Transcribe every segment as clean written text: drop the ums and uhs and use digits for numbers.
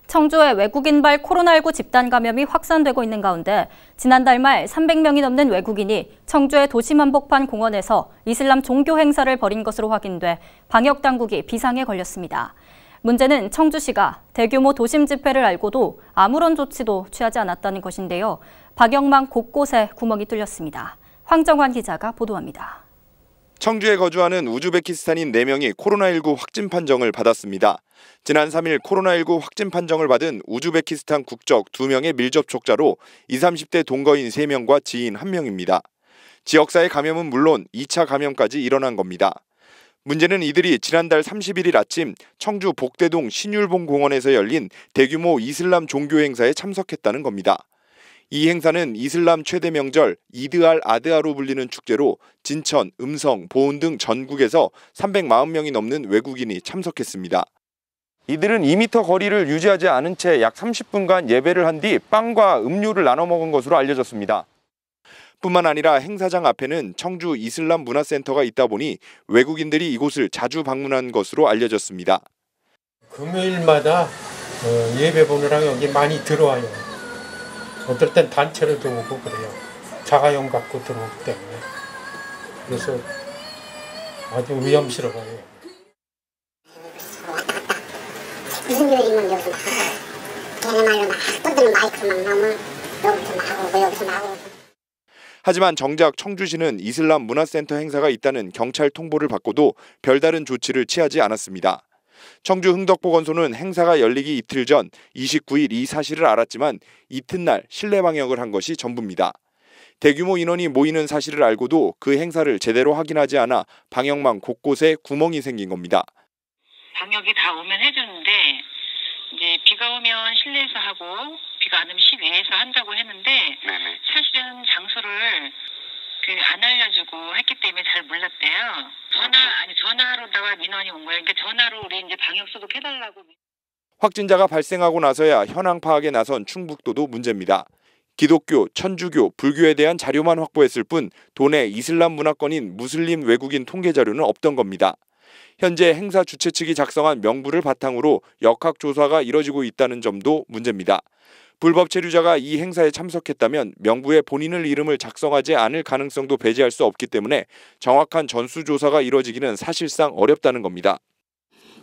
청주의 외국인발 코로나19 집단 감염이 확산되고 있는 가운데 지난달 말 300명이 넘는 외국인이 청주의 도심 한복판 공원에서 이슬람 종교 행사를 벌인 것으로 확인돼 방역당국이 비상에 걸렸습니다. 문제는 청주시가 대규모 도심 집회를 알고도 아무런 조치도 취하지 않았다는 것인데요. 방역망 곳곳에 구멍이 뚫렸습니다. 황정환 기자가 보도합니다. 청주에 거주하는 우즈베키스탄인 4명이 코로나19 확진 판정을 받았습니다. 지난 3일 코로나19 확진 판정을 받은 우즈베키스탄 국적 2명의 밀접촉자로 20, 30대 동거인 3명과 지인 1명입니다. 지역사회 감염은 물론 2차 감염까지 일어난 겁니다. 문제는 이들이 지난달 31일 아침 청주 복대동 신율봉 공원에서 열린 대규모 이슬람 종교 행사에 참석했다는 겁니다. 이 행사는 이슬람 최대 명절 이드 알 아드하로 불리는 축제로 진천, 음성, 보은 등 전국에서 340명이 넘는 외국인이 참석했습니다. 이들은 2m 거리를 유지하지 않은 채 약 30분간 예배를 한 뒤 빵과 음료를 나눠 먹은 것으로 알려졌습니다. 뿐만 아니라 행사장 앞에는 청주 이슬람 문화센터가 있다 보니 외국인들이 이곳을 자주 방문한 것으로 알려졌습니다. 금요일마다 예배 보느라고 여기 많이 들어와요. 어떨 땐 단체로 들어오고 그래요. 자가용 갖고 들어오기 때문에. 그래서 아주 위험스러워요. 무슨 요일이면 여기서 막 하고 걔네 말로 막 떠드는 마이크 막 나오면 여기서 막 하고 여기서 막 하고. 하지만 정작 청주시는 이슬람 문화센터 행사가 있다는 경찰 통보를 받고도 별다른 조치를 취하지 않았습니다. 청주 흥덕보건소는 행사가 열리기 이틀 전 29일 이 사실을 알았지만 이튿날 실내 방역을 한 것이 전부입니다. 대규모 인원이 모이는 사실을 알고도 그 행사를 제대로 확인하지 않아 방역망 곳곳에 구멍이 생긴 겁니다. 방역이 다 오면 해주는데 이제 비가 오면 실내에서 하고 비가 안 오면 실외에서 한다고 했는데 사실은 장소를 안 알려주고 했기 때문에 잘 몰랐대요. 전화로다가 민원이 온 거예요. 그러니까 전화로 우리 이제 방역 소독해달라고. 확진자가 발생하고 나서야 현황 파악에 나선 충북도도 문제입니다. 기독교, 천주교, 불교에 대한 자료만 확보했을 뿐 도내 이슬람 문화권인 무슬림 외국인 통계 자료는 없던 겁니다. 현재 행사 주최 측이 작성한 명부를 바탕으로 역학조사가 이뤄지고 있다는 점도 문제입니다. 불법 체류자가 이 행사에 참석했다면 명부에 본인의 이름을 작성하지 않을 가능성도 배제할 수 없기 때문에 정확한 전수조사가 이뤄지기는 사실상 어렵다는 겁니다.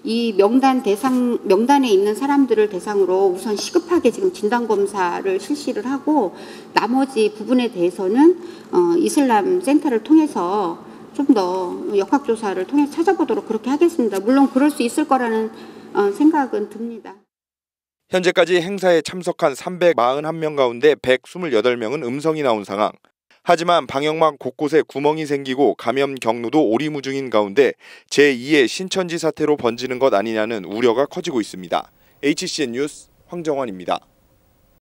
이 명단에 있는 사람들을 대상으로 우선 시급하게 지금 진단검사를 실시를 하고 나머지 부분에 대해서는 이슬람 센터를 통해서 좀 더 역학조사를 통해서 찾아보도록 그렇게 하겠습니다. 물론 그럴 수 있을 거라는 생각은 듭니다. 현재까지 행사에 참석한 341명 가운데 128명은 음성이 나온 상황. 하지만 방역망 곳곳에 구멍이 생기고 감염 경로도 오리무중인 가운데 제2의 신천지 사태로 번지는 것 아니냐는 우려가 커지고 있습니다. HCN 뉴스 황정환입니다.